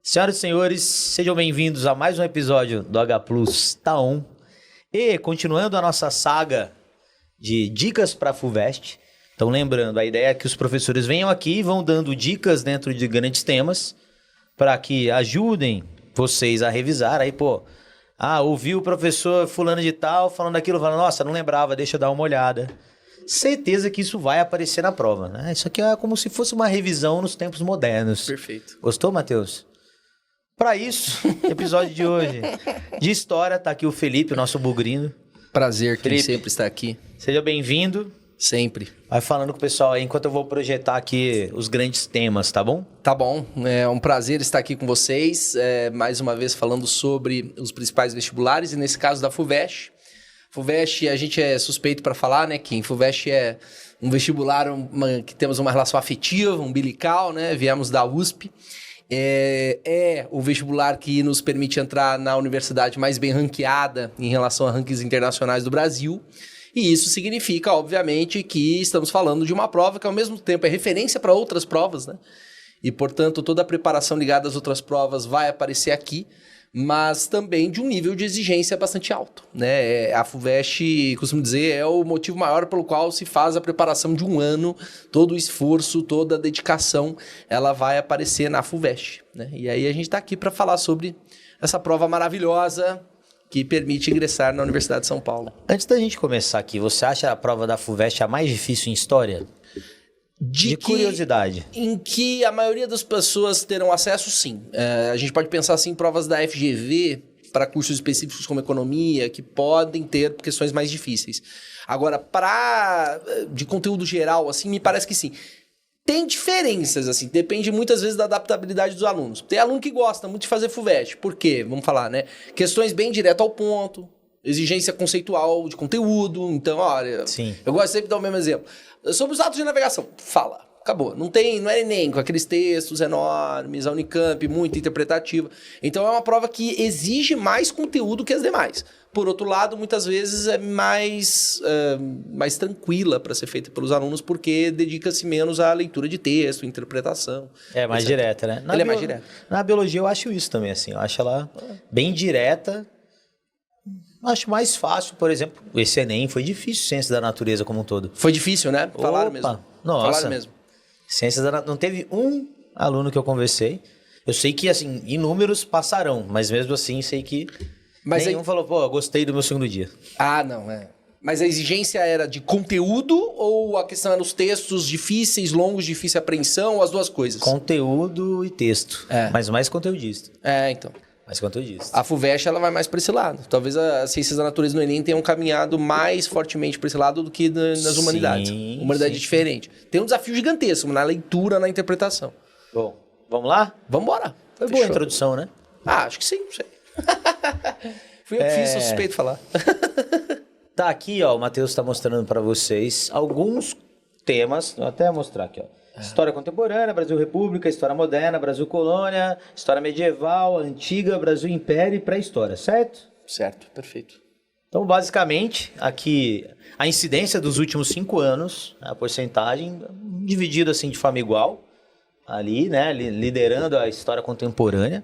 Senhoras e senhores, sejam bem-vindos a mais um episódio do H Plus Tá On. E continuando a nossa saga de dicas para a FUVEST. Então, lembrando, a ideia é que os professores venham aqui e vão dando dicas dentro de grandes temas para que ajudem vocês a revisar. Aí, ouvi o professor fulano de tal falando aquilo, falando, nossa, não lembrava, deixa eu dar uma olhada. Certeza que isso vai aparecer na prova, né? Isso aqui é como se fosse uma revisão nos tempos modernos. Perfeito. Gostou, Matheus? Para isso, episódio de hoje de história, tá aqui o Felipe, o nosso bugrino. Prazer, que Felipe, sempre está aqui. Seja bem-vindo. Sempre. Vai falando com o pessoal aí, enquanto eu vou projetar aqui os grandes temas, tá bom? Tá bom, é um prazer estar aqui com vocês, mais uma vez falando sobre os principais vestibulares, e nesse caso da FUVEST. FUVEST, a gente é suspeito para falar, né, Kim? FUVEST é um vestibular que temos uma relação afetiva, umbilical, né? Viemos da USP. É o vestibular que nos permite entrar na universidade mais bem ranqueada em relação a rankings internacionais do Brasil. E isso significa, obviamente, que estamos falando de uma prova que, ao mesmo tempo, é referência para outras provas, né? E, portanto, toda a preparação ligada às outras provas vai aparecer aqui, mas também de um nível de exigência bastante alto, né? A FUVEST, costumo dizer, é o motivo maior pelo qual se faz a preparação de um ano, todo o esforço, toda a dedicação, ela vai aparecer na FUVEST, né? E aí a gente está aqui para falar sobre essa prova maravilhosa que permite ingressar na Universidade de São Paulo. Antes da gente começar aqui, você acha a prova da FUVEST a mais difícil em história? De curiosidade. Em que a maioria das pessoas terão acesso, sim. A gente pode pensar assim em provas da FGV para cursos específicos como economia, que podem ter questões mais difíceis. Agora, de conteúdo geral, assim, me parece que sim. Tem diferenças, assim, depende muitas vezes da adaptabilidade dos alunos. Tem aluno que gosta muito de fazer FUVEST. Por quê? Vamos falar, né? Questões bem direto ao ponto, exigência conceitual de conteúdo. Então, olha, sim. Eu gosto sempre de dar o mesmo exemplo. Sobre os atos de navegação, fala. Acabou. Não é Enem, com aqueles textos enormes, a Unicamp, muito interpretativa. Então, é uma prova que exige mais conteúdo que as demais. Por outro lado, muitas vezes é mais tranquila para ser feita pelos alunos, porque dedica-se menos à leitura de texto, interpretação. É mais etc. direta, né? Ela é mais direta. Na biologia eu acho isso também, assim. Eu acho ela bem direta. Acho mais fácil, por exemplo, esse Enem foi difícil, Ciências da Natureza como um todo. Foi difícil, né? Falaram mesmo. Nossa. Falaram mesmo. Ciências da Natureza. Não teve um aluno que eu conversei. Eu sei que, assim, inúmeros passarão, mas mesmo assim, sei que nenhum falou, eu gostei do meu segundo dia. Ah, não, é. Mas a exigência era de conteúdo ou a questão era os textos difíceis, longos, difícil de apreensão, ou as duas coisas? Conteúdo e texto. Mas mais conteudista. Então. Mais conteudista. A FUVEST, ela vai mais para esse lado. Talvez as ciências da natureza no Enem tenham caminhado mais fortemente para esse lado do que nas humanidades. Humanidade é diferente. Tem um desafio gigantesco na leitura, na interpretação. Bom, vamos lá? Vamos embora. Foi boa a introdução, né? Acho que sim, não sei. Fui eu que fiz, sou suspeito de falar. Tá aqui, ó, o Matheus está mostrando para vocês alguns temas, vou até mostrar aqui, ó. História contemporânea, Brasil República, História moderna, Brasil Colônia, História medieval, Antiga, Brasil Império e Pré-História, certo? Certo, perfeito. Então, basicamente, aqui a incidência dos últimos 5 anos, a porcentagem dividida assim de forma igual, ali, né, liderando a história contemporânea.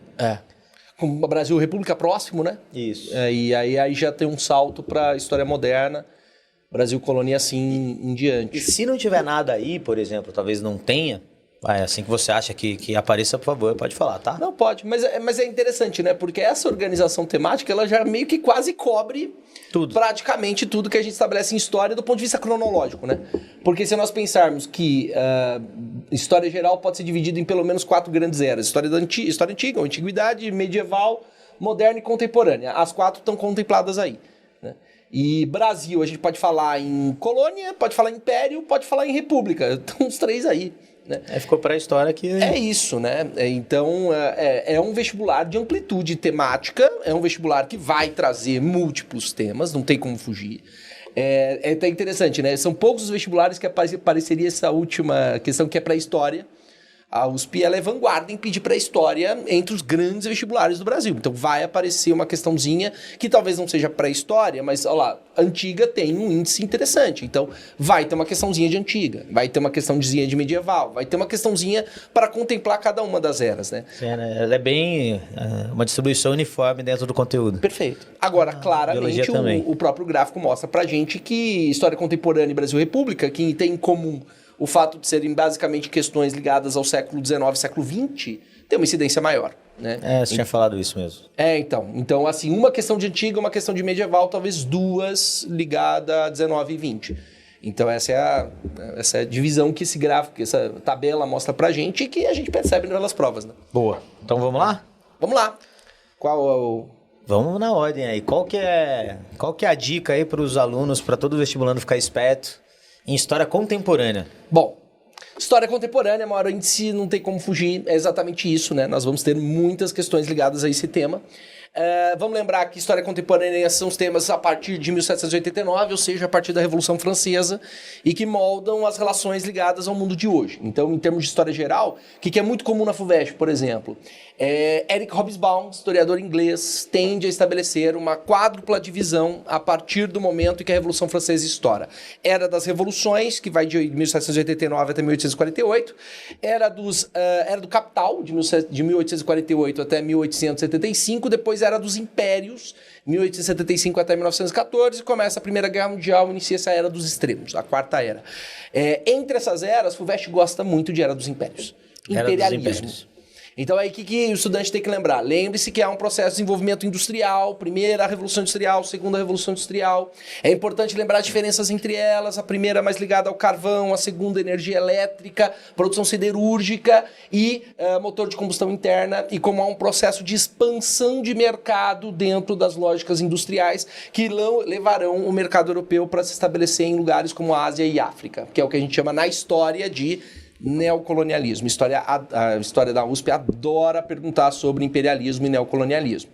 Com o Brasil República próximo, né? Isso. E aí já tem um salto para a história moderna, Brasil Colônia assim em diante. E se não tiver nada aí, por exemplo, talvez não tenha, assim que você acha que apareça, por favor, pode falar, tá? Não, pode, mas é interessante, né? Porque essa organização temática, ela já meio que quase cobre praticamente tudo que a gente estabelece em história do ponto de vista cronológico, né? Porque se nós pensarmos que história geral pode ser dividida em pelo menos 4 grandes eras. História antiga, antiguidade, medieval, moderna e contemporânea. As 4 estão contempladas aí, né? E Brasil, a gente pode falar em colônia, pode falar em império, pode falar em república. Estão os 3 aí, né? Ficou para a história que... É isso, né? Então, é um vestibular de amplitude temática, é um vestibular que vai trazer múltiplos temas, não tem como fugir. É até interessante, né? São poucos os vestibulares que apareceria essa última questão que é para a história. A USP ela é vanguarda em pedir pré-história entre os grandes vestibulares do Brasil. Então vai aparecer uma questãozinha que talvez não seja pré-história, mas olha lá, antiga tem um índice interessante. Então vai ter uma questãozinha de antiga, vai ter uma questãozinha de medieval, vai ter uma questãozinha para contemplar cada uma das eras, né? Sim, ela é bem uma distribuição uniforme dentro do conteúdo. Perfeito. Agora, claramente, o próprio gráfico mostra pra gente que história contemporânea e Brasil República, que tem em comum o fato de serem basicamente questões ligadas ao século XIX, século XX, tem uma incidência maior, né? Você tinha falado isso mesmo. Então, assim, uma questão de antiga, uma questão de medieval, talvez duas ligadas a 19 e 20. Então, essa é a divisão que esse gráfico, que essa tabela mostra pra gente e que a gente percebe pelas provas, né? Boa. Então, vamos lá? Vamos lá. Qual é o... Vamos na ordem aí. Qual que é a dica aí para os alunos, para todo vestibulando ficar esperto em história contemporânea? Bom, história contemporânea, maior índice, não tem como fugir, é exatamente isso, né? Nós vamos ter muitas questões ligadas a esse tema. Vamos lembrar que história contemporânea são os temas a partir de 1789, ou seja, a partir da Revolução Francesa, e que moldam as relações ligadas ao mundo de hoje. Então, em termos de história geral, o que é muito comum na FUVEST, por exemplo, Eric Hobsbawm, historiador inglês, tende a estabelecer uma quádrupla divisão a partir do momento em que a Revolução Francesa estoura. Era das revoluções, que vai de 1789 até 1848, era do capital, de 1848 até 1875, depois era dos impérios, 1875 até 1914, começa a Primeira Guerra Mundial, inicia essa era dos extremos, a quarta era. Entre essas eras, FUVEST gosta muito de Era dos Impérios. Imperialismo. Então aí o que o estudante tem que lembrar? Lembre-se que há um processo de desenvolvimento industrial, primeira a Revolução Industrial, segunda a Revolução Industrial. É importante lembrar as diferenças entre elas, a primeira mais ligada ao carvão, a segunda energia elétrica, produção siderúrgica e motor de combustão interna, e como há um processo de expansão de mercado dentro das lógicas industriais que levarão o mercado europeu para se estabelecer em lugares como a Ásia e África, que é o que a gente chama na história de neocolonialismo. A história da USP adora perguntar sobre imperialismo e neocolonialismo.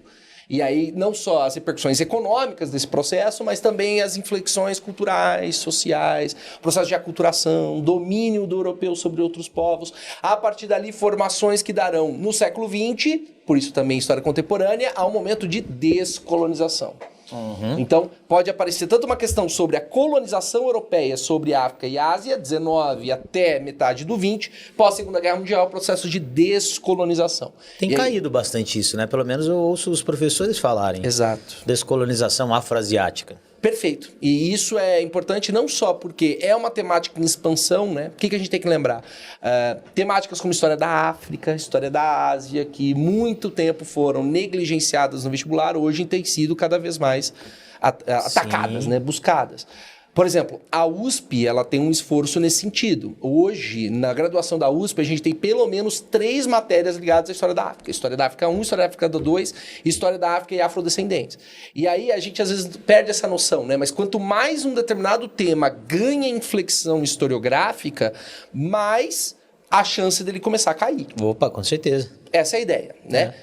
E aí, não só as repercussões econômicas desse processo, mas também as inflexões culturais, sociais, processo de aculturação, domínio do europeu sobre outros povos. A partir dali, formações que darão, no século XX, por isso também história contemporânea, a um momento de descolonização. Então, pode aparecer tanto uma questão sobre a colonização europeia sobre a África e Ásia, 19 até metade do 20, pós-Segunda Guerra Mundial, processo de descolonização. Tem caído bastante isso, né? Pelo menos eu ouço os professores falarem. Exato. Descolonização afroasiática. Perfeito. E isso é importante não só porque é uma temática em expansão, né? O que a gente tem que lembrar? Temáticas como história da África, história da Ásia, que muito tempo foram negligenciadas no vestibular, hoje têm sido cada vez mais atacadas, né? Buscadas. Por exemplo, a USP ela tem um esforço nesse sentido. Hoje, na graduação da USP, a gente tem pelo menos 3 matérias ligadas à história da África. História da África 1, História da África 2, História da África e Afrodescendentes. E aí a gente às vezes perde essa noção, né? Mas quanto mais um determinado tema ganha inflexão historiográfica, mais a chance dele começar a cair. Opa, com certeza. Essa é a ideia, né?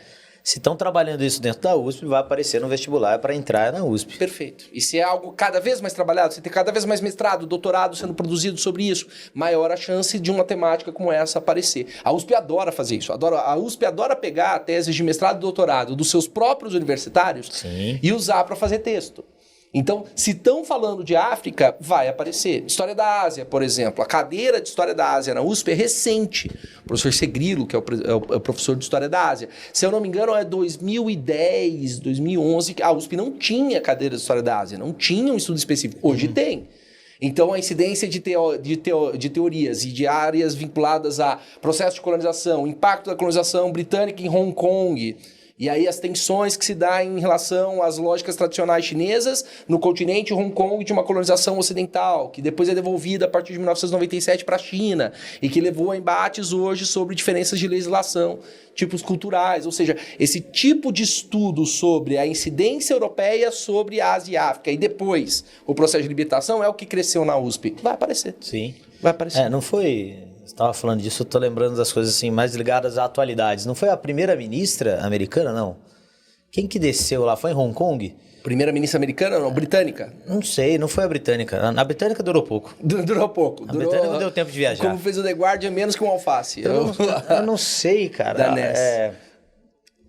Se estão trabalhando isso dentro da USP, vai aparecer no vestibular para entrar na USP. Perfeito. E se é algo cada vez mais trabalhado, se tem cada vez mais mestrado, doutorado sendo produzido sobre isso, maior a chance de uma temática como essa aparecer. A USP adora fazer isso. A USP adora pegar teses de mestrado e doutorado dos seus próprios universitários e usar para fazer texto. Então, se estão falando de África, vai aparecer. História da Ásia, por exemplo. A cadeira de História da Ásia na USP é recente. O professor Segrilo, que é o professor de História da Ásia. Se eu não me engano, é 2010, 2011. A USP não tinha cadeira de História da Ásia, não tinha um estudo específico. Hoje tem. Então, a incidência de teorias e de áreas vinculadas a processo de colonização, impacto da colonização britânica em Hong Kong... E aí as tensões que se dá em relação às lógicas tradicionais chinesas no continente Hong Kong de uma colonização ocidental, que depois é devolvida a partir de 1997 para a China, e que levou a embates hoje sobre diferenças de legislação, tipos culturais, ou seja, esse tipo de estudo sobre a incidência europeia sobre a Ásia e a África, e depois o processo de libertação é o que cresceu na USP. Vai aparecer. Sim. Vai aparecer. Não foi... Você estava falando disso, eu estou lembrando das coisas assim mais ligadas a atualidades. Não foi a primeira ministra americana, não? Quem que desceu lá? Foi em Hong Kong? Primeira-ministra americana ou não? Britânica? Não sei, não foi a britânica. A britânica durou pouco. Durou pouco. A britânica não deu tempo de viajar. Como fez o The Guardian, menos que um alface. Eu não sei, cara. Da NES.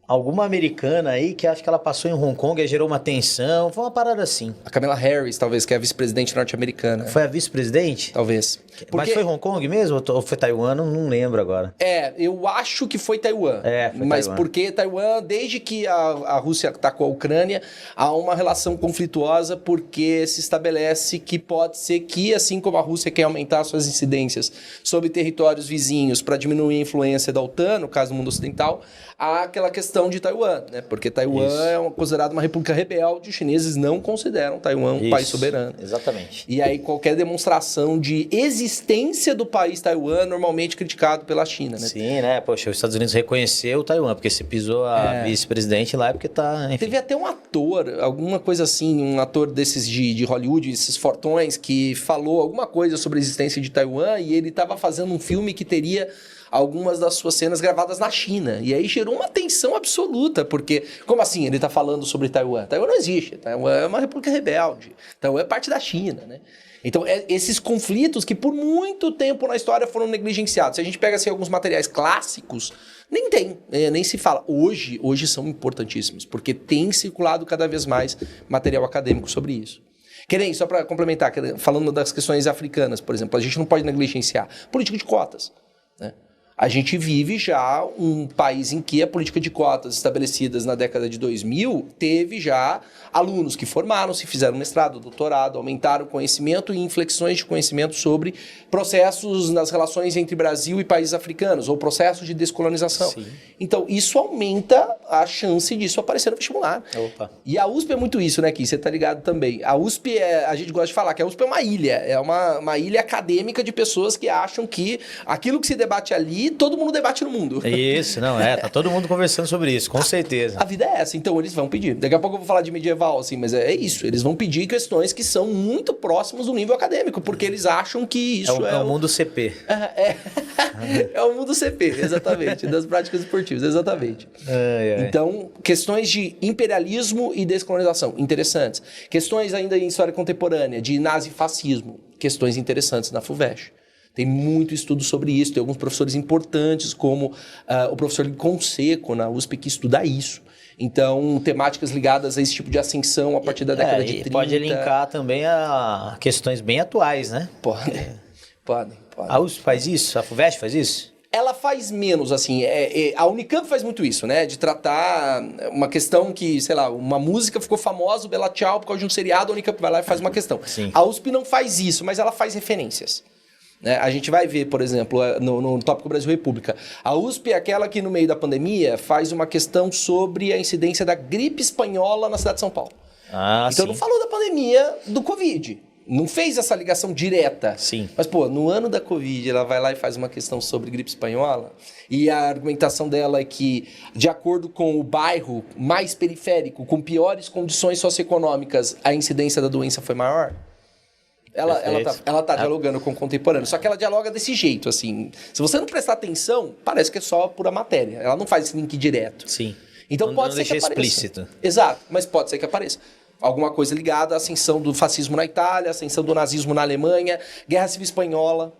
Alguma americana aí que acho que ela passou em Hong Kong e gerou uma tensão. Foi uma parada assim. A Kamala Harris, talvez, que é a vice-presidente norte-americana. Foi a vice-presidente? Talvez. Mas foi Hong Kong mesmo? Ou foi Taiwan? Não lembro agora. Eu acho que foi Taiwan. Foi mas Taiwan. Porque Taiwan, desde que a Rússia atacou a Ucrânia, há uma relação conflituosa porque se estabelece que pode ser que, assim como a Rússia quer aumentar suas incidências sobre territórios vizinhos para diminuir a influência da OTAN, no caso do mundo ocidental, há aquela questão de Taiwan, né? Porque Taiwan é considerada uma república rebelde, os chineses não consideram Taiwan um país soberano. Exatamente. E aí qualquer demonstração de existência do país Taiwan normalmente criticado pela China, né? Sim, né? Poxa, os Estados Unidos reconheceu o Taiwan, porque se pisou a vice-presidente lá é porque tá... Enfim. Teve até um ator, alguma coisa assim, um ator desses de Hollywood, esses fortões, que falou alguma coisa sobre a existência de Taiwan e ele estava fazendo um filme que teria algumas das suas cenas gravadas na China. E aí gerou uma tensão absoluta, porque, como assim ele está falando sobre Taiwan? Taiwan não existe, Taiwan é uma república rebelde, Taiwan é parte da China, né? Então, esses conflitos que por muito tempo na história foram negligenciados. Se a gente pega assim, alguns materiais clássicos, nem tem, nem se fala. Hoje são importantíssimos, porque tem circulado cada vez mais material acadêmico sobre isso. Querem, só para complementar, falando das questões africanas, por exemplo, a gente não pode negligenciar política de cotas, né? A gente vive já um país em que a política de cotas estabelecidas na década de 2000 teve já alunos que formaram-se, fizeram mestrado, doutorado, aumentaram o conhecimento e inflexões de conhecimento sobre processos nas relações entre Brasil e países africanos, ou processos de descolonização. Sim. Então, isso aumenta a chance disso aparecer no vestibular. Opa. E a USP é muito isso, né, Ki? Você tá ligado também. A USP, a gente gosta de falar que a USP é uma ilha. É uma ilha acadêmica de pessoas que acham que aquilo que se debate ali, todo mundo debate no mundo. Isso, não é. Tá todo mundo conversando sobre isso, com certeza. A vida é essa, então eles vão pedir. Daqui a pouco eu vou falar de medieval, assim, mas é isso. Eles vão pedir questões que são muito próximas do nível acadêmico, porque eles acham que isso é o mundo CP. É o mundo CP, exatamente. Das práticas esportivas, exatamente. Então, questões de imperialismo e descolonização, interessantes. Questões ainda em história contemporânea, de nazifascismo, questões interessantes na FUVEST. Tem muito estudo sobre isso, tem alguns professores importantes, como o professor Lincoln Seco, na USP, que estuda isso. Então, temáticas ligadas a esse tipo de ascensão a partir da década de 30. Pode linkar também a questões bem atuais, né? Podem. A USP faz isso? A FUVEST faz isso? Ela faz menos, assim, a Unicamp faz muito isso, né? De tratar uma questão que, sei lá, uma música ficou famosa, o Bela Tchau, por causa de um seriado, a Unicamp vai lá e faz uma questão. Sim. A USP não faz isso, mas ela faz referências. Né? A gente vai ver, por exemplo, no tópico Brasil República. A USP é aquela que, no meio da pandemia, faz uma questão sobre a incidência da gripe espanhola na cidade de São Paulo. Então, sim. não falou da pandemia do Covid. Não fez essa ligação direta. Sim. Mas, no ano da Covid, ela vai lá e faz uma questão sobre gripe espanhola. E a argumentação dela é que, de acordo com o bairro mais periférico, com piores condições socioeconômicas, a incidência da doença foi maior. Ela tá dialogando com o contemporâneo. Só que ela dialoga desse jeito, assim. Se você não prestar atenção, parece que é só pura matéria. Ela não faz esse link direto. Sim. Então pode ser que apareça. Explícito. Exato, mas pode ser que apareça. Alguma coisa ligada à ascensão do fascismo na Itália, ascensão do nazismo na Alemanha, Guerra Civil Espanhola,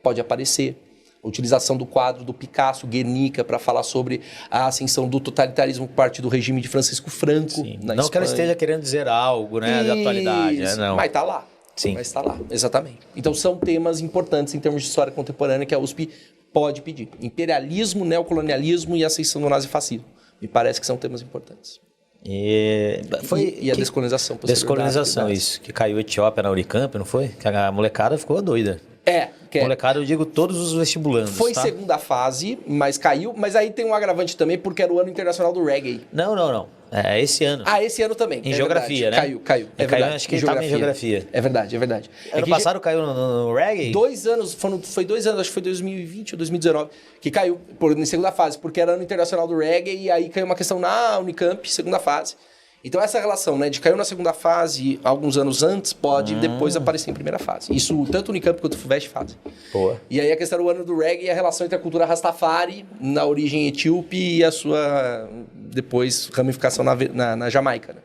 pode aparecer. A utilização do quadro do Picasso, Guernica, para falar sobre a ascensão do totalitarismo por parte do regime de Francisco Franco. Sim. Na não Espanha. que ela esteja querendo dizer algo, né, da atualidade. Não. Mas tá lá. Sim. Mas tá lá, exatamente. Então são temas importantes em termos de história contemporânea que a USP pode pedir. Imperialismo, neocolonialismo e ascensão do nazifascismo. Me parece que são temas importantes. E a descolonização. Descolonização, isso. Que caiu a Etiópia na Unicamp, não foi? Que a molecada ficou doida. Molecada, eu digo todos os vestibulandos. Foi segunda fase, mas caiu. Mas aí tem um agravante também, porque era o ano internacional do reggae. Não. É esse ano. Esse ano também. Em geografia, verdade. né? Caiu. É verdade. Acho que ele estava em geografia. É verdade. Ano passado caiu no reggae? 2 anos, foi 2 anos, acho que foi 2020 ou 2019, que caiu em segunda fase, porque era ano internacional do reggae, e aí caiu uma questão na Unicamp, segunda fase. Então essa relação, né, de caiu na segunda fase alguns anos antes, pode depois aparecer em primeira fase. Isso tanto o Unicamp quanto o FUVEST fazem. Boa. E aí a questão do ano do reggae e a relação entre a cultura Rastafari, na origem etíope, e a sua, depois, ramificação na Jamaica, né?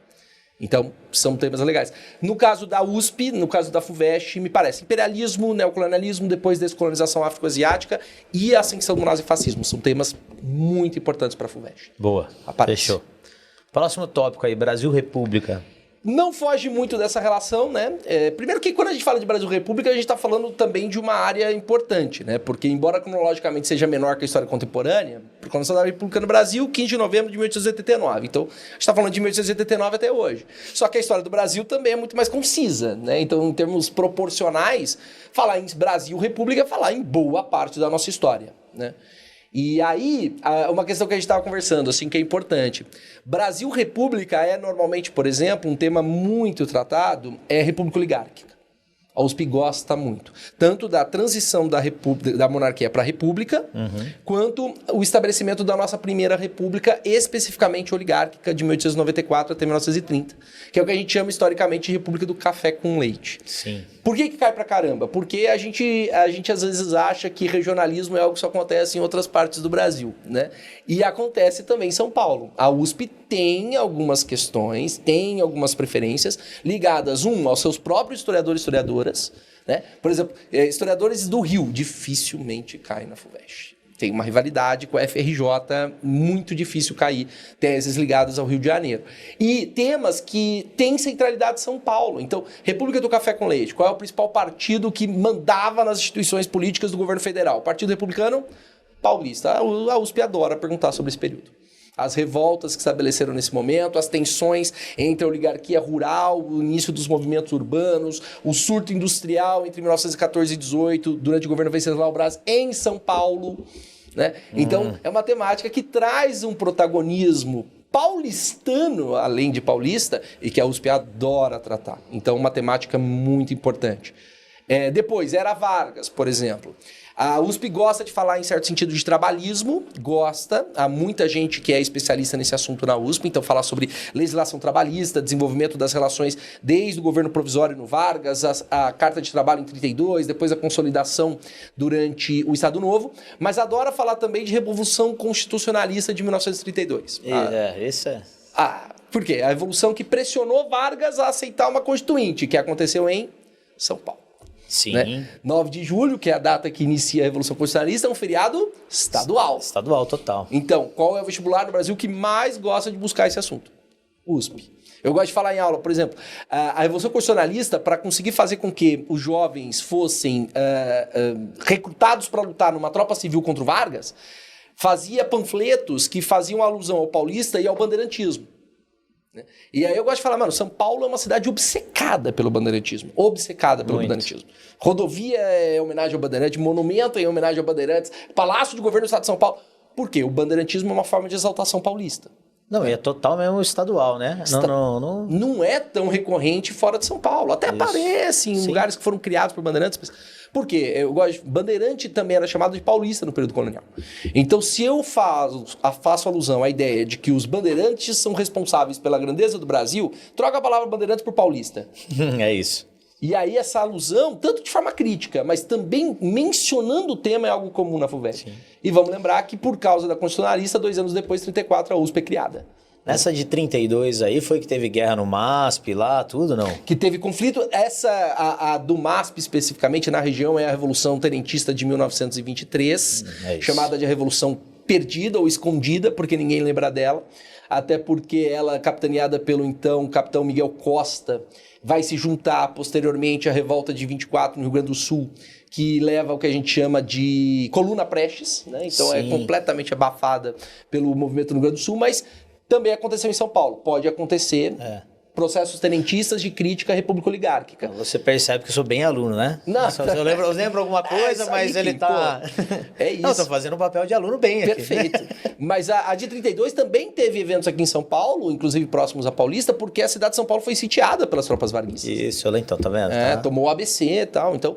Então, são temas legais. No caso da USP, no caso da FUVEST, me parece imperialismo, neocolonialismo, depois descolonização afro-asiática e a ascensão do nazifascismo. São temas muito importantes para a FUVEST. Boa, fechou. Próximo tópico aí, Brasil República. Não foge muito dessa relação, né? Primeiro que quando a gente fala de Brasil República, a gente está falando também de uma área importante, né? Porque embora cronologicamente seja menor que a história contemporânea, a Proclamação da República no Brasil, 15 de novembro de 1889. Então, a gente está falando de 1889 até hoje. Só que a história do Brasil também é muito mais concisa, né? Então, em termos proporcionais, falar em Brasil República é falar em boa parte da nossa história, né? E aí, uma questão que a gente estava conversando, assim, que é importante. Brasil República é normalmente, por exemplo, um tema muito tratado, é República Oligárquica. A USP gosta muito. Tanto da transição da monarquia para a república, quanto o estabelecimento da nossa primeira república, especificamente oligárquica, de 1894 até 1930, que é o que a gente chama historicamente de República do Café com Leite. Sim. Por que cai pra caramba? Porque a gente às vezes acha que regionalismo é algo que só acontece em outras partes do Brasil, né? E acontece também em São Paulo. A USP tem algumas questões, tem algumas preferências ligadas, aos seus próprios historiadores e historiadoras, né? Por exemplo, historiadores do Rio dificilmente caem na FUVEST. Tem uma rivalidade com a FRJ, muito difícil cair teses ligadas ao Rio de Janeiro. E temas que têm centralidade em São Paulo. Então, República do Café com Leite, qual é o principal partido que mandava nas instituições políticas do governo federal? Partido Republicano Paulista. A USP adora perguntar sobre esse período. As revoltas que estabeleceram nesse momento, as tensões entre a oligarquia rural, o início dos movimentos urbanos, o surto industrial entre 1914 e 18, durante o governo Venceslau Braz, em São Paulo, né? Então, é uma temática que traz um protagonismo paulistano, além de paulista, e que a USP adora tratar. Então, uma temática muito importante. Depois, Era Vargas, por exemplo. A USP gosta de falar, em certo sentido, de trabalhismo, gosta. Há muita gente que é especialista nesse assunto na USP, então falar sobre legislação trabalhista, desenvolvimento das relações desde o governo provisório no Vargas, a Carta de Trabalho em 32, depois a consolidação durante o Estado Novo, mas adora falar também de Revolução Constitucionalista de 1932. Isso é... Por quê? A revolução que pressionou Vargas a aceitar uma constituinte, que aconteceu em São Paulo. Sim. Né? 9 de julho, que é a data que inicia a Revolução Constitucionalista, é um feriado estadual. Estadual, total. Então, qual é o vestibular no Brasil que mais gosta de buscar esse assunto? USP. Eu gosto de falar em aula, por exemplo, a Revolução Constitucionalista, para conseguir fazer com que os jovens fossem recrutados para lutar numa tropa civil contra o Vargas, fazia panfletos que faziam alusão ao paulista e ao bandeirantismo. E aí eu gosto de falar, mano, São Paulo é uma cidade obcecada pelo bandeirantismo. Obcecada pelo bandeirantismo. Rodovia é homenagem ao Bandeirante, monumento é homenagem ao Bandeirantes, Palácio de Governo do Estado de São Paulo. Por quê? O bandeirantismo é uma forma de exaltação paulista. Não, é total mesmo estadual, né? Não é tão recorrente fora de São Paulo. Até aparece em lugares que foram criados por bandeirantes. Por quê? Eu gosto. Bandeirante também era chamado de paulista no período colonial. Então, se eu faço alusão à ideia de que os bandeirantes são responsáveis pela grandeza do Brasil, troca a palavra bandeirante por paulista. É isso. E aí essa alusão, tanto de forma crítica, mas também mencionando o tema, é algo comum na FUVEST. Sim. E vamos lembrar que por causa da Constitucionalista, 2 anos depois, 34, a USP é criada. Nessa de 32 aí, foi que teve guerra no MASP lá, tudo, não? Que teve conflito. A do MASP, especificamente, na região, é a Revolução Tenentista de 1923, chamada de Revolução Perdida ou Escondida, porque ninguém lembra dela. Até porque ela, capitaneada pelo então capitão Miguel Costa, vai se juntar posteriormente à revolta de 24 no Rio Grande do Sul, que leva ao que a gente chama de Coluna Prestes, né? Então é completamente abafada pelo movimento no Rio Grande do Sul, mas também aconteceu em São Paulo. Pode acontecer processos tenentistas de crítica à República Oligárquica. Você percebe que eu sou bem aluno, né? Não. Eu lembro alguma coisa, mas ele tá... É isso. Não, tô fazendo um papel de aluno bem aqui. Perfeito. Mas a de 32 também teve eventos aqui em São Paulo, inclusive próximos à Paulista, porque a cidade de São Paulo foi sitiada pelas tropas varguistas. Isso, então, tá vendo? Tomou o ABC e tal, então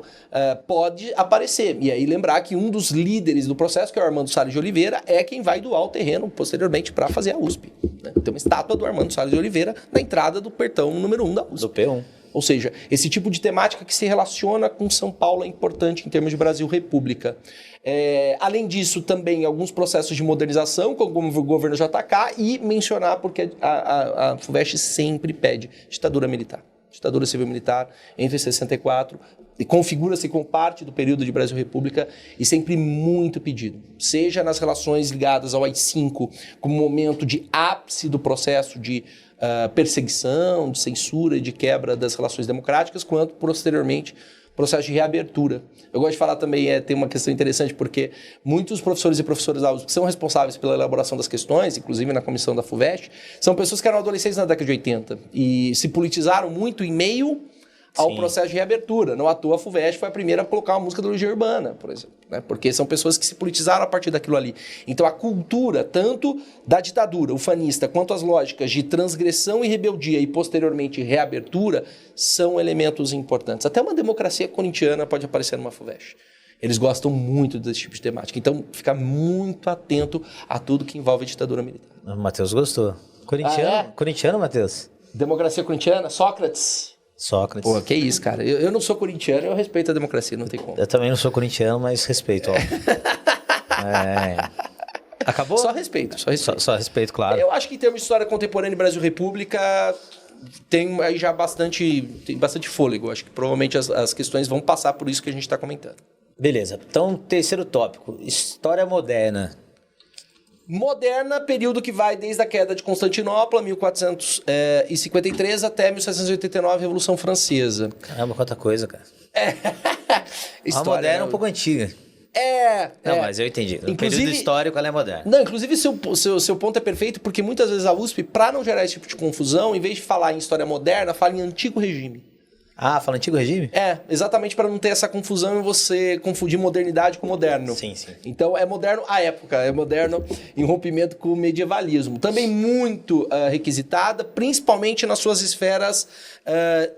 pode aparecer. E aí lembrar que um dos líderes do processo, que é o Armando Salles de Oliveira, é quem vai doar o terreno posteriormente para fazer a USP. Né? Tem uma estátua do Armando Salles de Oliveira na entrada do portão número 1 da USP. Do P1. Ou seja, esse tipo de temática que se relaciona com São Paulo é importante em termos de Brasil República. Além disso, também alguns processos de modernização, como o governo JK, e mencionar, porque a FUVEST sempre pede ditadura militar. Ditadura civil-militar entre 64 e configura-se como parte do período de Brasil República e sempre muito pedido. Seja nas relações ligadas ao AI-5, como momento de ápice do processo de perseguição, de censura e de quebra das relações democráticas, quanto posteriormente processo de reabertura. Eu gosto de falar também, tem uma questão interessante, porque muitos professores e professoras da USP que são responsáveis pela elaboração das questões, inclusive na comissão da FUVEST, são pessoas que eram adolescentes na década de 80 e se politizaram muito em meio ao processo de reabertura. Não à toa, a FUVEST foi a primeira a colocar uma música da Legião Urbana, por exemplo, né? Porque são pessoas que se politizaram a partir daquilo ali. Então, a cultura, tanto da ditadura ufanista, quanto as lógicas de transgressão e rebeldia e, posteriormente, reabertura, são elementos importantes. Até uma democracia corintiana pode aparecer numa FUVEST. Eles gostam muito desse tipo de temática. Então, fica muito atento a tudo que envolve a ditadura militar. O Matheus gostou. Corintiano, Matheus? Democracia corintiana, Sócrates. Sócrates. Pô, que isso, cara. Eu não sou corintiano, eu respeito a democracia, não tem como. Eu também não sou corintiano, mas respeito, ó. Acabou? Só respeito. Só respeito, claro. Eu acho que em termos de história contemporânea e Brasil República, tem aí já bastante fôlego. Acho que provavelmente as questões vão passar por isso que a gente está comentando. Beleza. Então, terceiro tópico. História moderna. Moderna, período que vai desde a queda de Constantinopla, 1453, até 1789, Revolução Francesa. Caramba, quanta coisa, cara. História, a moderna é um pouco antiga. Não, mas eu entendi. No período histórico, ela é moderna. Não, inclusive, seu ponto é perfeito, porque muitas vezes a USP, para não gerar esse tipo de confusão, em vez de falar em história moderna, fala em antigo regime. Fala antigo regime? Exatamente para não ter essa confusão e você confundir modernidade com moderno. Sim. Então, é moderno à época, é moderno em rompimento com o medievalismo. Também muito requisitada, principalmente nas suas esferas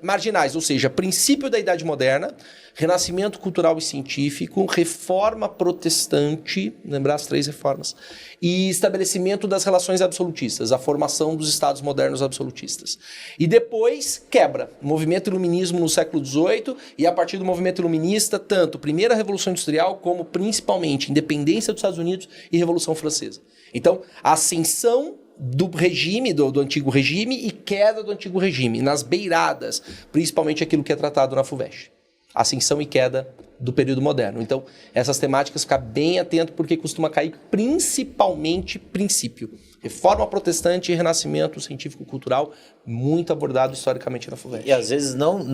marginais, ou seja, princípio da Idade Moderna, renascimento cultural e científico, reforma protestante, lembrar as 3 reformas, e estabelecimento das relações absolutistas, a formação dos estados modernos absolutistas. E depois, quebra. Movimento iluminismo no século XVIII e a partir do movimento iluminista, tanto primeira Revolução Industrial como principalmente independência dos Estados Unidos e Revolução Francesa. Então, a ascensão do regime, do antigo regime e queda do antigo regime, nas beiradas, principalmente aquilo que é tratado na FUVEST. Ascensão e queda do período moderno. Então, essas temáticas, ficar bem atento, porque costuma cair principalmente princípio. Reforma protestante e renascimento científico-cultural, muito abordado historicamente na FUVEST. E às vezes não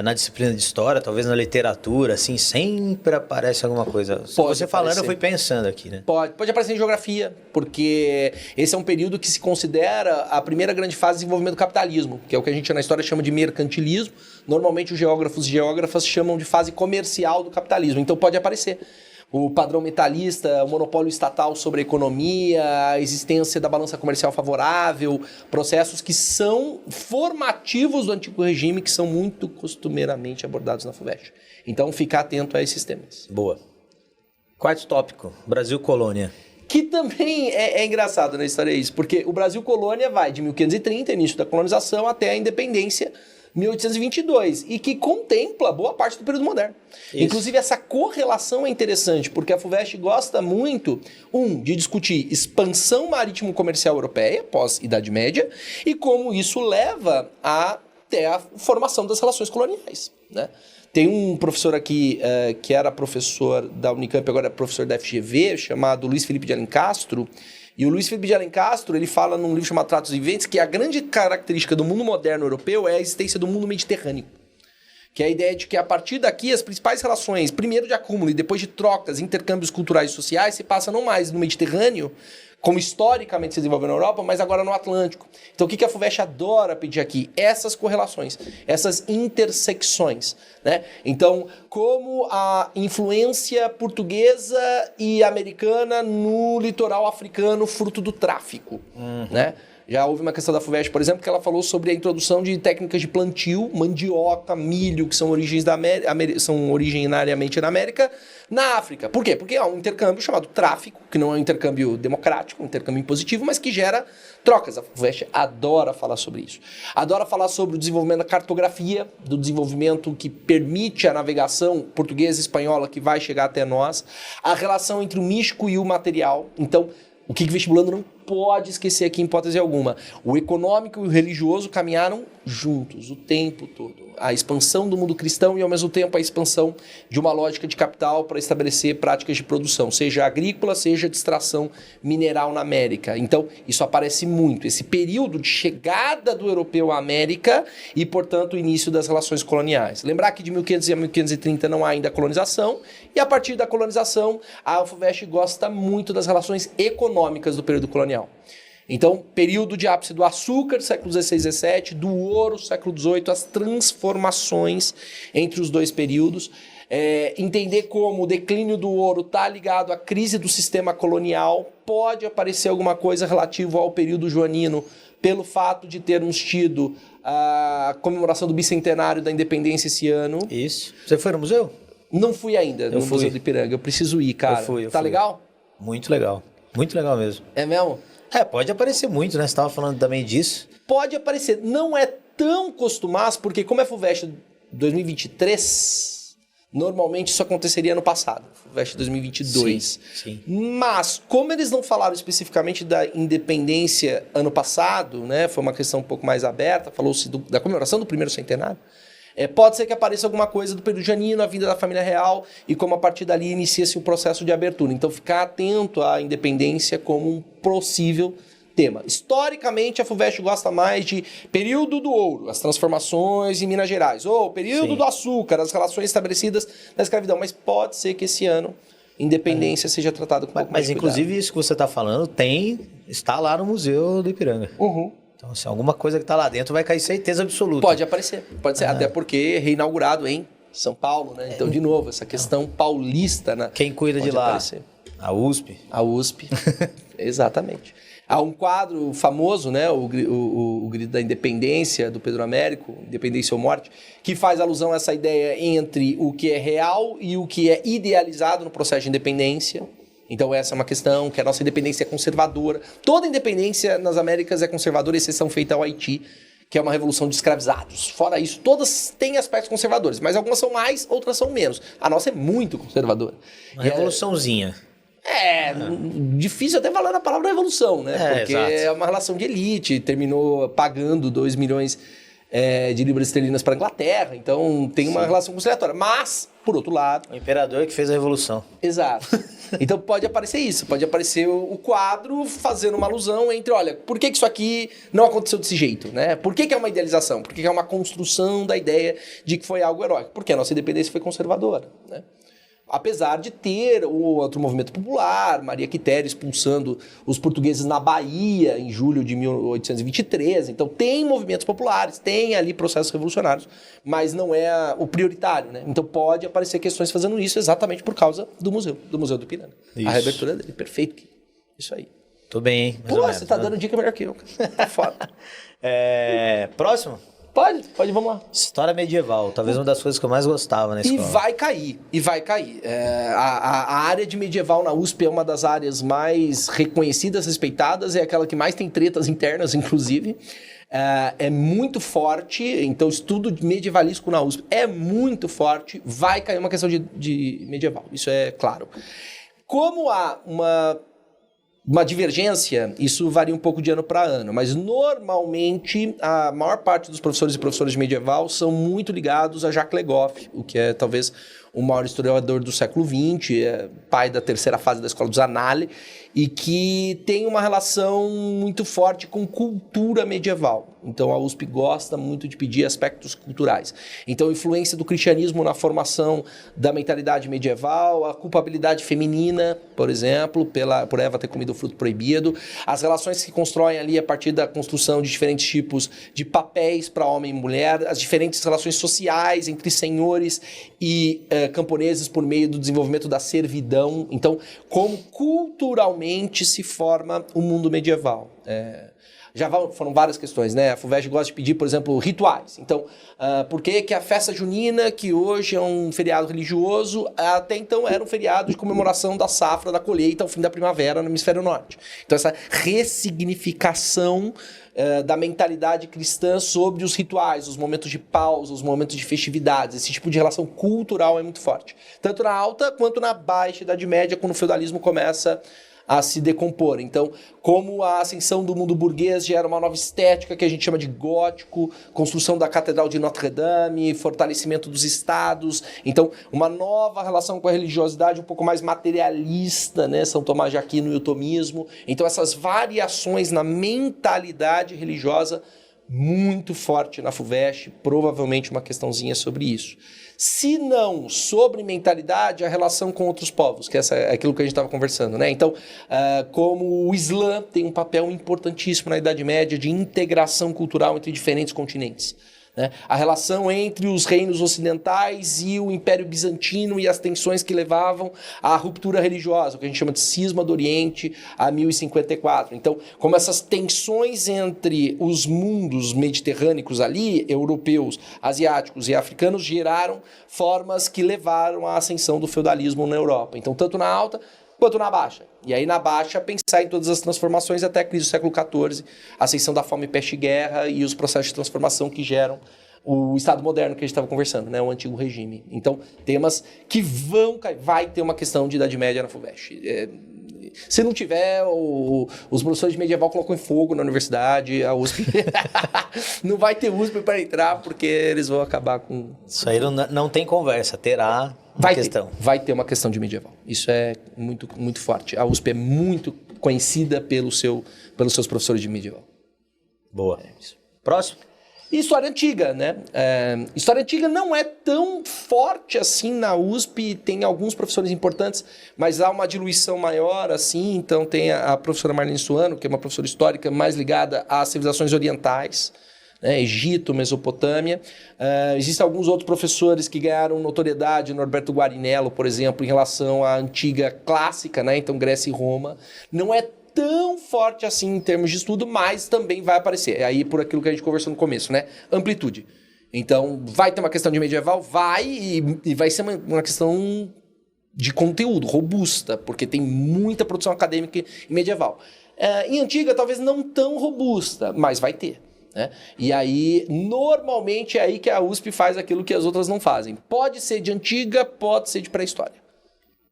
na disciplina de história, talvez na literatura, assim, sempre aparece alguma coisa. Você falando, eu fui pensando aqui, né? Pode aparecer em geografia, porque esse é um período que se considera a primeira grande fase de desenvolvimento do capitalismo, que é o que a gente na história chama de mercantilismo. Normalmente os geógrafos e geógrafas chamam de fase comercial do capitalismo, então pode aparecer. O padrão metalista, o monopólio estatal sobre a economia, a existência da balança comercial favorável, processos que são formativos do antigo regime, que são muito costumeiramente abordados na FUVEST. Então, ficar atento a esses temas. Boa. Quarto tópico, Brasil Colônia. Que também é engraçado na história isso, porque o Brasil Colônia vai de 1530, início da colonização, até a independência, 1822, e que contempla boa parte do período moderno. Isso. Inclusive, essa correlação é interessante, porque a FUVEST gosta muito, de discutir expansão marítimo-comercial europeia, pós-Idade Média, e como isso leva até a formação das relações coloniais, né? Tem um professor aqui, que era professor da Unicamp, agora é professor da FGV, chamado Luiz Felipe de Alencastro. E o Luiz Felipe de Alencastro, ele fala num livro chamado Tratos Viventes que a grande característica do mundo moderno europeu é a existência do mundo mediterrâneo. que é a ideia de que a partir daqui as principais relações, primeiro de acúmulo e depois de trocas, intercâmbios culturais e sociais, se passa não mais no Mediterrâneo, como historicamente se desenvolveu na Europa, mas agora no Atlântico. Então o que a FUVEST adora pedir aqui? Essas correlações, essas intersecções, né? Então, como a influência portuguesa e americana no litoral africano, fruto do tráfico, né? Já houve uma questão da FUVEST, por exemplo, que ela falou sobre a introdução de técnicas de plantio, mandioca, milho, que são origens da são originariamente na América, na África. Por quê? Porque há um intercâmbio chamado tráfico, que não é um intercâmbio democrático, um intercâmbio impositivo, mas que gera trocas. A FUVEST adora falar sobre isso. Adora falar sobre o desenvolvimento da cartografia, do desenvolvimento que permite a navegação portuguesa e espanhola que vai chegar até nós, a relação entre o místico e o material. Então, o que o vestibulando não pode esquecer aqui em hipótese alguma? O econômico e o religioso caminharam juntos o tempo todo. A expansão do mundo cristão e, ao mesmo tempo, a expansão de uma lógica de capital para estabelecer práticas de produção, seja agrícola, seja de extração mineral na América. Então, isso aparece muito. Esse período de chegada do europeu à América e, portanto, o início das relações coloniais. Lembrar que de 1500 a 1530 não há ainda colonização, e a partir da colonização, a FUVEST gosta muito das relações econômicas do período colonial. Então, período de ápice do açúcar, século XVI e XVII, do ouro, século XVIII, as transformações entre os dois períodos. Entender como o declínio do ouro está ligado à crise do sistema colonial. Pode aparecer alguma coisa relativa ao período joanino, pelo fato de termos tido a comemoração do bicentenário da independência esse ano. Isso. Você foi no museu? Não fui ainda no Museu do Ipiranga. Eu preciso ir, cara. Eu fui. Tá legal? Muito legal. Muito legal mesmo. É mesmo? Pode aparecer muito, né? Você estava falando também disso. Pode aparecer. Não é tão costumaço, porque como é FUVEST 2023, normalmente isso aconteceria no passado. FUVEST 2022. Sim. Mas, como eles não falaram especificamente da independência ano passado, né? Foi uma questão um pouco mais aberta, falou-se da comemoração do primeiro centenário. Pode ser que apareça alguma coisa do período janino, a vinda da família real, e como a partir dali inicia-se o processo de abertura. Então, ficar atento à independência como um possível tema. Historicamente, a FUVEST gosta mais de período do ouro, as transformações em Minas Gerais, ou período do açúcar, as relações estabelecidas na escravidão. Mas pode ser que esse ano independência seja tratada com um pouco mais de cuidado. Mas, inclusive, isso que você está falando está lá no Museu do Ipiranga. Então, assim, alguma coisa que está lá dentro vai cair certeza absoluta. Pode aparecer, até porque é reinaugurado em São Paulo, né? Então, de novo, essa questão paulista, né? Quem cuida de lá? Aparecer. A USP. A USP, exatamente. Há um quadro famoso, né? O Grito da Independência, do Pedro Américo, Independência ou Morte, que faz alusão a essa ideia entre o que é real e o que é idealizado no processo de independência. Então essa é uma questão, que a nossa independência é conservadora. Toda independência nas Américas é conservadora, exceção feita ao Haiti, que é uma revolução de escravizados. Fora isso, todas têm aspectos conservadores, mas algumas são mais, outras são menos. A nossa é muito conservadora. Uma revoluçãozinha. Difícil até falar na palavra revolução, né? Porque exato. é uma relação de elite, terminou pagando 2 milhões de libras esterlinas para a Inglaterra, então tem uma relação conciliatória. Mas, por outro lado... O imperador que fez a revolução. Exato. Então pode aparecer isso, pode aparecer o quadro fazendo uma alusão entre, olha, por que isso aqui não aconteceu desse jeito, né? Por que é uma idealização? Por que é uma construção da ideia de que foi algo heróico? Porque a nossa independência foi conservadora, né? Apesar de ter o outro movimento popular, Maria Quitéria expulsando os portugueses na Bahia em julho de 1823. Então tem movimentos populares, tem ali processos revolucionários, mas não é o prioritário, né? Então pode aparecer questões fazendo isso exatamente por causa do Museu do Ipiranga. A reabertura dele, perfeito. Isso aí. Tô bem, hein? Pô, você tá dando dica melhor que eu. Tá foda. Próximo? Pode, vamos lá. História medieval, talvez uma das coisas que eu mais gostava na escola. E vai cair. A área de medieval na USP é uma das áreas mais reconhecidas, respeitadas, é aquela que mais tem tretas internas, inclusive. É muito forte, então estudo medievalístico na USP é muito forte, vai cair uma questão de medieval, isso é claro. Como há uma divergência, isso varia um pouco de ano para ano, mas normalmente a maior parte dos professores e professoras de medieval são muito ligados a Jacques Le Goff, o que é talvez o maior historiador do século XX, pai da terceira fase da escola dos Anali, e que tem uma relação muito forte com cultura medieval. Então a USP gosta muito de pedir aspectos culturais. Então a influência do cristianismo na formação da mentalidade medieval, a culpabilidade feminina, por exemplo, por Eva ter comido o fruto proibido, as relações que se constroem ali a partir da construção de diferentes tipos de papéis para homem e mulher, as diferentes relações sociais entre senhores e camponeses por meio do desenvolvimento da servidão. Então, como culturalmente se forma o mundo medieval. Foram várias questões, né? A FUVEST gosta de pedir, por exemplo, rituais. Então, por que a festa junina, que hoje é um feriado religioso, até então era um feriado de comemoração da safra, da colheita, ao fim da primavera no hemisfério norte? Então, essa ressignificação da mentalidade cristã sobre os rituais, os momentos de pausa, os momentos de festividades, esse tipo de relação cultural é muito forte. Tanto na alta quanto na baixa Idade Média, quando o feudalismo começa a se decompor. Então, como a ascensão do mundo burguês gera uma nova estética que a gente chama de gótico, construção da Catedral de Notre-Dame, fortalecimento dos estados, então uma nova relação com a religiosidade um pouco mais materialista, né? São Tomás de Aquino e o tomismo. Então essas variações na mentalidade religiosa muito forte na FUVEST, provavelmente uma questãozinha sobre isso. Se não sobre mentalidade, a relação com outros povos, que é aquilo que a gente estava conversando, né? Então, como o Islã tem um papel importantíssimo na Idade Média de integração cultural entre diferentes continentes, né? A relação entre os reinos ocidentais e o Império Bizantino e as tensões que levavam à ruptura religiosa, o que a gente chama de cisma do Oriente a 1054. Então, como essas tensões entre os mundos mediterrâneos ali, europeus, asiáticos e africanos, geraram formas que levaram à ascensão do feudalismo na Europa. Então, tanto na alta quanto na baixa. E aí, na baixa, pensar em todas as transformações até a crise do século XIV, a ascensão da fome, peste e guerra e os processos de transformação que geram o Estado moderno que a gente estava conversando, né? O antigo regime. Então, temas que vão cair. Vai ter uma questão de Idade Média na FUVEST. Se não tiver, os professores de medieval colocam em fogo na universidade, a USP. Não vai ter USP para entrar, porque eles vão acabar com... Isso aí não tem conversa, terá questão. Vai ter uma questão de medieval. Isso é muito, muito forte. A USP é muito conhecida pelos seus professores de medieval. Boa. Próximo. E história antiga, né? História antiga não é tão forte assim na USP, tem alguns professores importantes, mas há uma diluição maior, assim. Então tem a professora Marlene Suano, que é uma professora histórica mais ligada às civilizações orientais, né? Egito, Mesopotâmia. Existem alguns outros professores que ganharam notoriedade, Norberto Guarinello, por exemplo, em relação à antiga clássica, né? Então Grécia e Roma. Não é tão forte assim em termos de estudo, mas também vai aparecer. É aí por aquilo que a gente conversou no começo, né? Amplitude. Então, vai ter uma questão de medieval? Vai, e vai ser uma questão de conteúdo, robusta, porque tem muita produção acadêmica em medieval. Em antiga, talvez não tão robusta, mas vai ter, né? E aí, normalmente, é aí que a USP faz aquilo que as outras não fazem. Pode ser de antiga, pode ser de pré-história.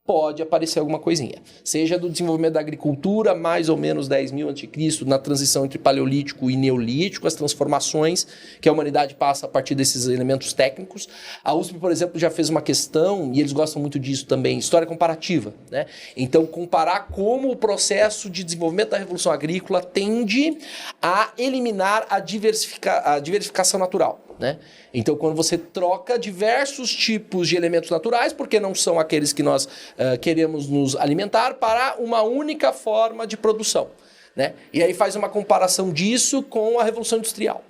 Pode aparecer alguma coisinha. Seja do desenvolvimento da agricultura, mais ou menos 10.000 a.C., na transição entre paleolítico e neolítico, as transformações que a humanidade passa a partir desses elementos técnicos. A USP, por exemplo, já fez uma questão, e eles gostam muito disso também, história comparativa, né? Então, comparar como o processo de desenvolvimento da Revolução Agrícola tende a eliminar a diversificação natural, né? Então, quando você troca diversos tipos de elementos naturais, porque não são aqueles que nós queremos nos alimentar, para uma única forma de produção, né? E aí faz uma comparação disso com a Revolução Industrial,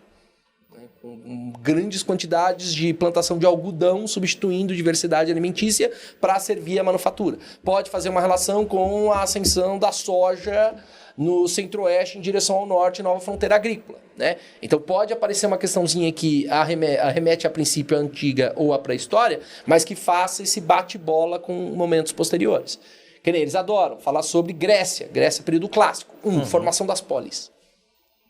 né? Com grandes quantidades de plantação de algodão substituindo diversidade alimentícia para servir a manufatura. Pode fazer uma relação com a ascensão da soja no centro-oeste em direção ao norte, nova fronteira agrícola, né? Então pode aparecer uma questãozinha que arremete a princípio à antiga ou à pré-história, mas que faça esse bate-bola com momentos posteriores. Que nem eles adoram falar sobre Grécia período clássico, formação das polis.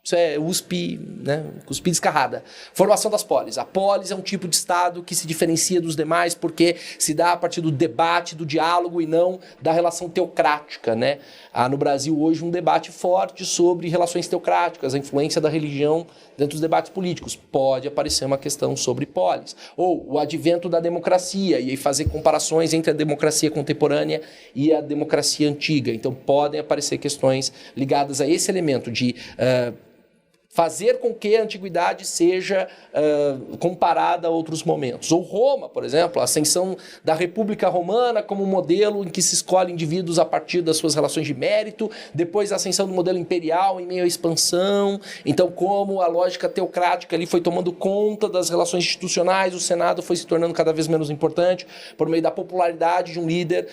Isso é USP, né? USP descarrada. Formação das polis. A polis é um tipo de Estado que se diferencia dos demais porque se dá a partir do debate, do diálogo e não da relação teocrática, né? Há no Brasil hoje um debate forte sobre relações teocráticas, a influência da religião dentro dos debates políticos. Pode aparecer uma questão sobre polis. Ou o advento da democracia e aí fazer comparações entre a democracia contemporânea e a democracia antiga. Então podem aparecer questões ligadas a esse elemento de fazer com que a antiguidade seja comparada a outros momentos. Ou Roma, por exemplo, a ascensão da República Romana como modelo em que se escolhe indivíduos a partir das suas relações de mérito, depois a ascensão do modelo imperial em meio à expansão, então como a lógica teocrática ali foi tomando conta das relações institucionais, o Senado foi se tornando cada vez menos importante por meio da popularidade de um líder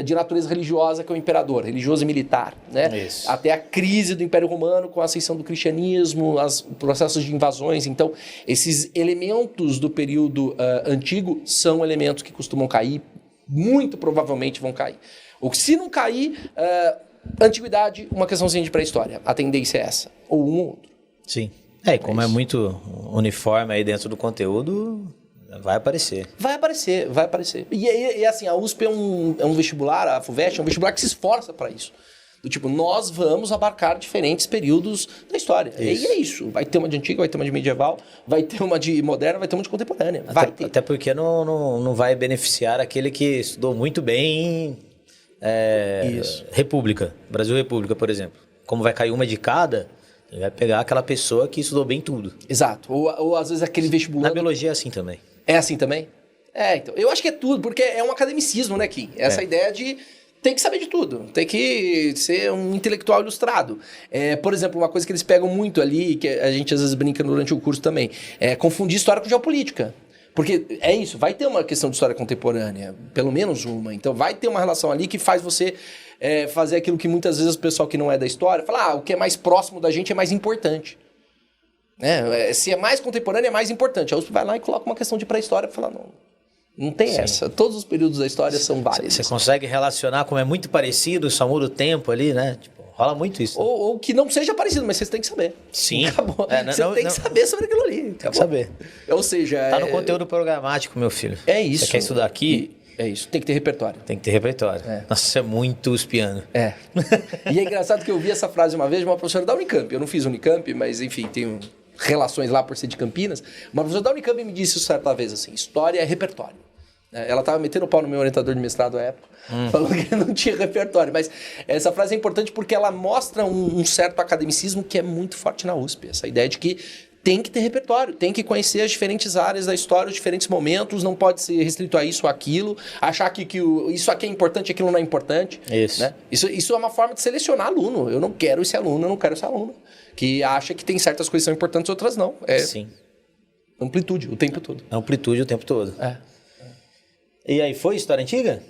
de natureza religiosa que é o imperador, religioso e militar, né? Isso. Até a crise do Império Romano com a ascensão do cristianismo, os processos de invasões. Então, esses elementos do período antigo são elementos que costumam cair, muito provavelmente vão cair. Ou se não cair, antiguidade, uma questãozinha de pré-história. A tendência é essa. Ou um ou outro. Sim. E como é muito uniforme aí dentro do conteúdo, vai aparecer. Vai aparecer, vai aparecer. E assim, a USP é um vestibular, a FUVEST é um vestibular que se esforça para isso. Do tipo, nós vamos abarcar diferentes períodos da história. Isso. E é isso. Vai ter uma de antiga, vai ter uma de medieval, vai ter uma de moderna, vai ter uma de contemporânea. Vai ter. Até porque não vai beneficiar aquele que estudou muito bem Isso. República, Brasil República, por exemplo. Como vai cair uma de cada, ele vai pegar aquela pessoa que estudou bem tudo. Exato. Ou às vezes aquele vestibular... Na biologia é assim também. É assim também? Então. Eu acho que é tudo, porque é um academicismo, né, Kim? Essa ideia de... Tem que saber de tudo, tem que ser um intelectual ilustrado. Por exemplo, uma coisa que eles pegam muito ali, que a gente às vezes brinca durante o curso também, é confundir história com geopolítica. Porque é isso, vai ter uma questão de história contemporânea, pelo menos uma. Então vai ter uma relação ali que faz você fazer aquilo que muitas vezes o pessoal que não é da história fala, o que é mais próximo da gente é mais importante. Se é mais contemporâneo é mais importante. A USP vai lá e coloca uma questão de pré-história para falar, não tem Sim. essa. Todos os períodos da história são válidos. Você consegue relacionar como é muito parecido, só muda o tempo ali, né? Tipo, rola muito isso. Né? Ou que não seja parecido, mas vocês têm que saber. Sim. Acabou. Você tem que saber sobre aquilo ali. Acabou. Tem que saber. Ou seja... Tá no conteúdo programático, meu filho. É isso. Você quer estudar aqui? É isso. Tem que ter repertório. Tem que ter repertório. Nossa, isso é muito uspiano. E é engraçado que eu vi essa frase uma vez de uma professora da Unicamp. Eu não fiz Unicamp, mas enfim, tenho relações lá por ser de Campinas. Uma professora da Unicamp me disse isso certa vez assim, história é repertório. Ela estava metendo o pau no meu orientador de mestrado à época, falando que não tinha repertório. Mas essa frase é importante porque ela mostra um certo academicismo que é muito forte na USP. Essa ideia de que tem que ter repertório, tem que conhecer as diferentes áreas da história, os diferentes momentos, não pode ser restrito a isso ou aquilo, achar que isso aqui é importante, aquilo não é importante. Isso. Né? Isso é uma forma de selecionar aluno. Eu não quero esse aluno, eu não quero esse aluno. Que acha que tem certas coisas que são importantes, outras não. Sim. Amplitude, o tempo todo. Amplitude o tempo todo. E aí, foi história antiga?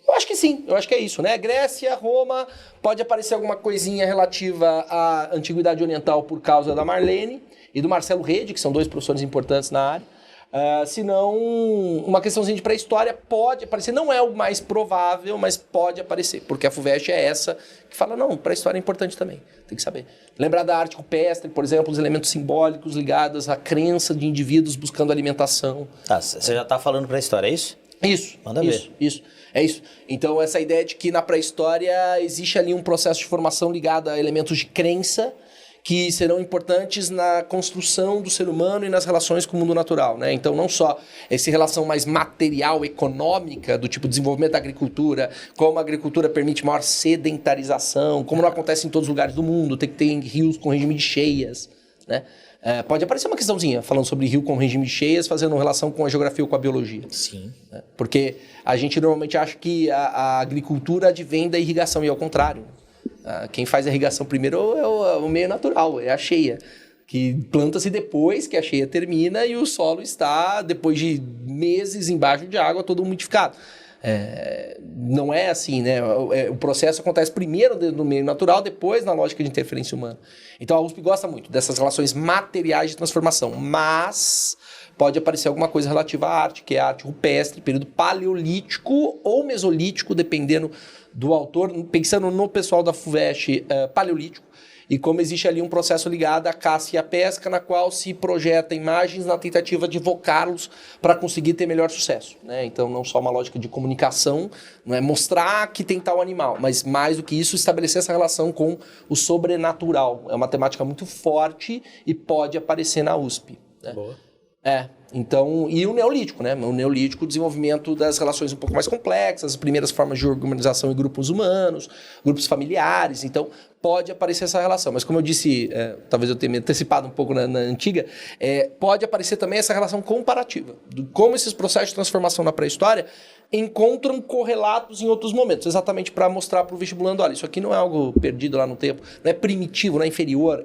Eu acho que sim, eu acho que é isso, né? Grécia, Roma, pode aparecer alguma coisinha relativa à Antiguidade Oriental por causa da Marlene e do Marcelo Rede, que são dois professores importantes na área. Se não, uma questãozinha de pré-história pode aparecer, não é o mais provável, mas pode aparecer, porque a FUVEST é essa que fala, não, pré-história é importante também, tem que saber. Lembrar da arte rupestre, por exemplo, os elementos simbólicos ligados à crença de indivíduos buscando alimentação. Tá, você já está falando pré-história, é isso? Isso. Manda ver. Isso. É isso. Então, essa ideia de que na pré-história existe ali um processo de formação ligado a elementos de crença que serão importantes na construção do ser humano e nas relações com o mundo natural, né? Então, não só essa relação mais material, econômica, do tipo desenvolvimento da agricultura, como a agricultura permite maior sedentarização, como não acontece em todos os lugares do mundo, tem que ter rios com regime de cheias, né? Pode aparecer uma questãozinha falando sobre rio com regime de cheias, fazendo relação com a geografia ou com a biologia. Sim. Porque a gente normalmente acha que a agricultura advém da irrigação, e ao contrário. Quem faz a irrigação primeiro é o meio natural, é a cheia. Que planta-se depois que a cheia termina e o solo está, depois de meses embaixo de água, todo umidificado. Não é assim, né? O processo acontece primeiro no meio natural, depois na lógica de interferência humana. Então a USP gosta muito dessas relações materiais de transformação, mas pode aparecer alguma coisa relativa à arte, que é a arte rupestre, período paleolítico ou mesolítico, dependendo do autor. Pensando no pessoal da FUVEST, paleolítico, e como existe ali um processo ligado à caça e à pesca, na qual se projeta imagens na tentativa de evocá-los para conseguir ter melhor sucesso, né? Então, não só uma lógica de comunicação, não é mostrar que tem tal animal, mas mais do que isso, estabelecer essa relação com o sobrenatural. É uma temática muito forte e pode aparecer na USP. Né? Boa. Então, e o Neolítico, né? O Neolítico, o desenvolvimento das relações um pouco mais complexas, as primeiras formas de organização em grupos humanos, grupos familiares, então pode aparecer essa relação. Mas como eu disse, talvez eu tenha me antecipado um pouco na antiga, pode aparecer também essa relação comparativa, de como esses processos de transformação na pré-história encontram correlatos em outros momentos, exatamente para mostrar para o vestibulando, olha, isso aqui não é algo perdido lá no tempo, não é primitivo, não é inferior,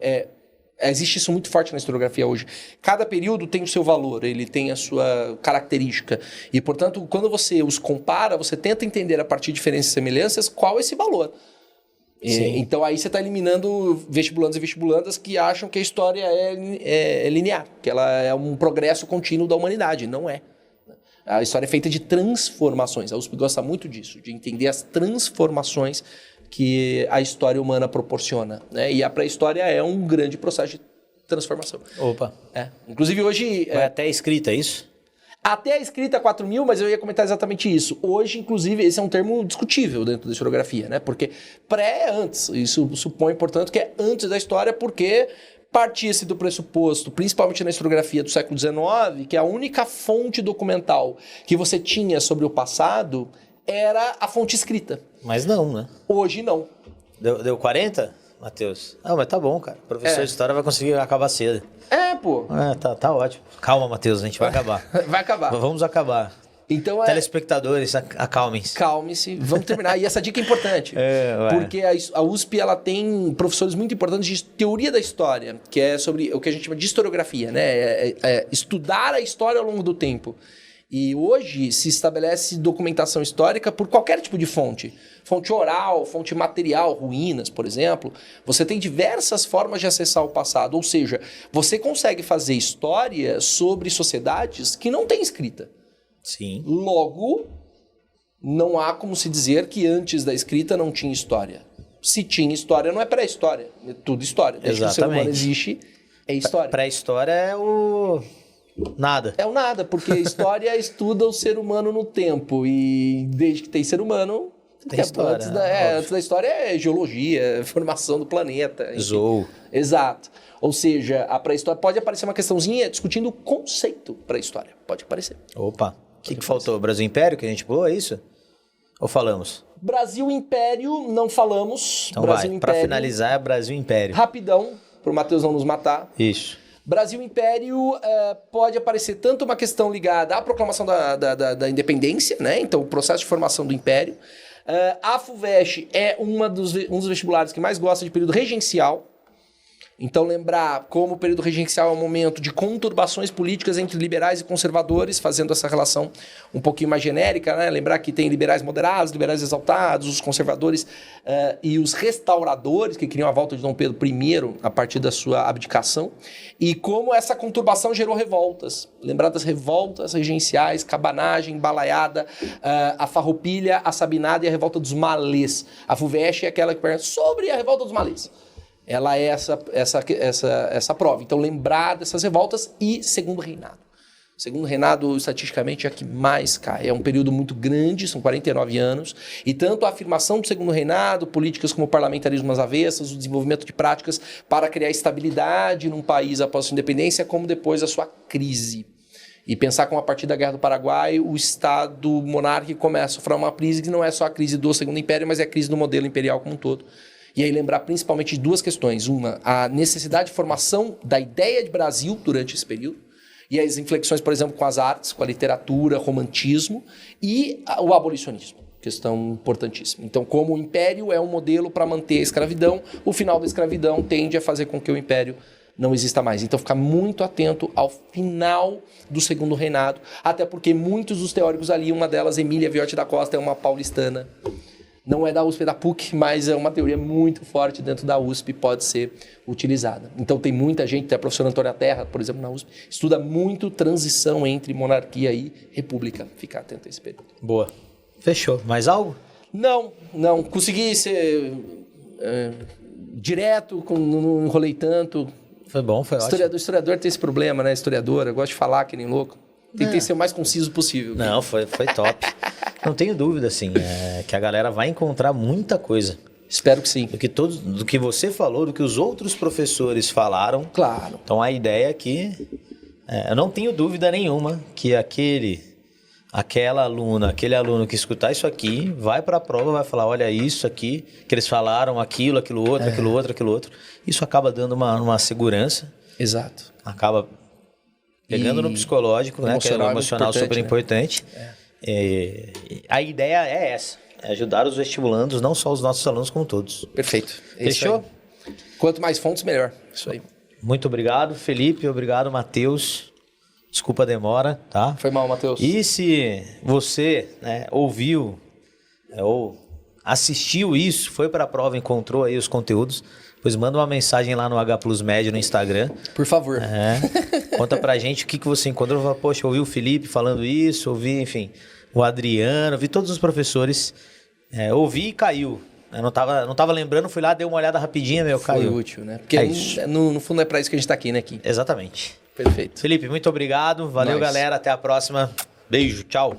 existe isso muito forte na historiografia hoje. Cada período tem o seu valor, ele tem a sua característica. E, portanto, quando você os compara, você tenta entender a partir de diferenças e semelhanças qual é esse valor. Então, aí você está eliminando vestibulandos e vestibulandas que acham que a história é linear, que ela é um progresso contínuo da humanidade. Não é. A história é feita de transformações. A USP gosta muito disso, de entender as transformações que a história humana proporciona, né? E a pré-história é um grande processo de transformação. Opa. Inclusive hoje... Vai até a escrita, é isso? Até a escrita 4.000, mas eu ia comentar exatamente isso. Hoje, inclusive, esse é um termo discutível dentro da historiografia, né? Porque pré é antes. Isso supõe, portanto, que é antes da história, porque partia-se do pressuposto, principalmente na historiografia do século XIX, que a única fonte documental que você tinha sobre o passado era a fonte escrita. Mas não, né? Hoje não. Deu 40, Matheus? Ah, mas tá bom, cara. O professor de história vai conseguir acabar cedo. Pô. Tá ótimo. Calma, Matheus, a gente vai acabar. Vai acabar. Vamos acabar. Então, telespectadores, acalmem-se. Calme-se, vamos terminar. E essa dica é importante, porque a USP ela tem professores muito importantes de teoria da história, que é sobre o que a gente chama de historiografia, né? Estudar a história ao longo do tempo. E hoje se estabelece documentação histórica por qualquer tipo de fonte. Fonte oral, fonte material, ruínas, por exemplo. Você tem diversas formas de acessar o passado. Ou seja, você consegue fazer história sobre sociedades que não têm escrita. Sim. Logo, não há como se dizer que antes da escrita não tinha história. Se tinha história, não é pré-história. É tudo história. Desde que o ser humano existe, é história. Pré-história é o... nada. É o nada, porque a história estuda o ser humano no tempo. E desde que tem ser humano... Tem história. Antes da história é geologia, formação do planeta. Zoo. Exato. Ou seja, a pré-história pode aparecer uma questãozinha discutindo o conceito pré-história. Pode aparecer. Opa. O que faltou? O Brasil Império que a gente pulou, é isso? Ou falamos? Brasil Império, não falamos. Então Brasil Império. Pra finalizar, é Brasil Império. Rapidão, pro Matheus não nos matar. Isso. Brasil Império pode aparecer tanto uma questão ligada à proclamação da independência, né? Então, o processo de formação do Império. A FUVEST é um dos vestibulares que mais gosta de período regencial. Então, lembrar como o período regencial é um momento de conturbações políticas entre liberais e conservadores, fazendo essa relação um pouquinho mais genérica, né? Lembrar que tem liberais moderados, liberais exaltados, os conservadores e os restauradores, que queriam a volta de Dom Pedro I a partir da sua abdicação, e como essa conturbação gerou revoltas. Lembrar das revoltas regenciais, cabanagem, balaiada, a farroupilha, a sabinada e a revolta dos malês. A FUVEST é aquela que pergunta sobre a revolta dos malês. Ela é essa prova. Então, lembrar dessas revoltas e Segundo Reinado. Segundo Reinado, estatisticamente, é a que mais cai. É um período muito grande, são 49 anos. E tanto a afirmação do Segundo Reinado, políticas como o parlamentarismo às avessas, o desenvolvimento de práticas para criar estabilidade num país após sua independência, como depois a sua crise. E pensar como a partir da Guerra do Paraguai, o Estado monárquico começa a sofrer uma crise que não é só a crise do Segundo Império, mas é a crise do modelo imperial como um todo. E aí lembrar principalmente de duas questões. Uma, a necessidade de formação da ideia de Brasil durante esse período. E as inflexões, por exemplo, com as artes, com a literatura, romantismo. E o abolicionismo. Questão importantíssima. Então, como o império é um modelo para manter a escravidão, o final da escravidão tende a fazer com que o império não exista mais. Então, ficar muito atento ao final do Segundo Reinado. Até porque muitos dos teóricos ali, uma delas, Emília Viotti da Costa, é uma paulistana. Não é da USP, é da PUC, mas é uma teoria muito forte dentro da USP, pode ser utilizada. Então tem muita gente, tem a professora Antônia Terra, por exemplo, na USP, estuda muito transição entre monarquia e república. Ficar atento a esse período. Boa. Fechou. Mais algo? Não. Consegui ser direto, não enrolei tanto. Foi bom, foi ótimo. Historiador tem esse problema, né? Historiadora, gosta de falar que nem louco. Tentei ser o mais conciso possível. Não, foi top. Não tenho dúvida, assim, que a galera vai encontrar muita coisa. Espero que sim. Do que você falou, do que os outros professores falaram. Claro. Então a ideia é que eu não tenho dúvida nenhuma que aquele aluno que escutar isso aqui, vai para a prova, vai falar, olha isso aqui, que eles falaram, aquilo outro. Isso acaba dando uma segurança. Exato. Acaba pegando no psicológico, né? Que é o emocional super importante. A ideia é essa, é ajudar os vestibulandos, não só os nossos alunos, como todos. Perfeito. Fechou? Quanto mais fontes, melhor. Isso aí. Muito obrigado, Felipe. Obrigado, Matheus. Desculpa a demora, tá? Foi mal, Matheus. E se você ouviu ou assistiu isso, foi para a prova, encontrou aí os conteúdos, pois manda uma mensagem lá no H Plus Médio no Instagram. Por favor. Conta pra gente o que você encontrou. Fala, poxa, ouvi o Felipe falando isso, ouvi, enfim, o Adriano, ouvi todos os professores. Ouvi e caiu. Eu não tava lembrando, fui lá, dei uma olhada rapidinha, caiu. Foi útil, né? Porque no fundo é pra isso que a gente tá aqui, né, Kim? Exatamente. Perfeito. Felipe, muito obrigado. Valeu, galera. Até a próxima. Beijo, tchau.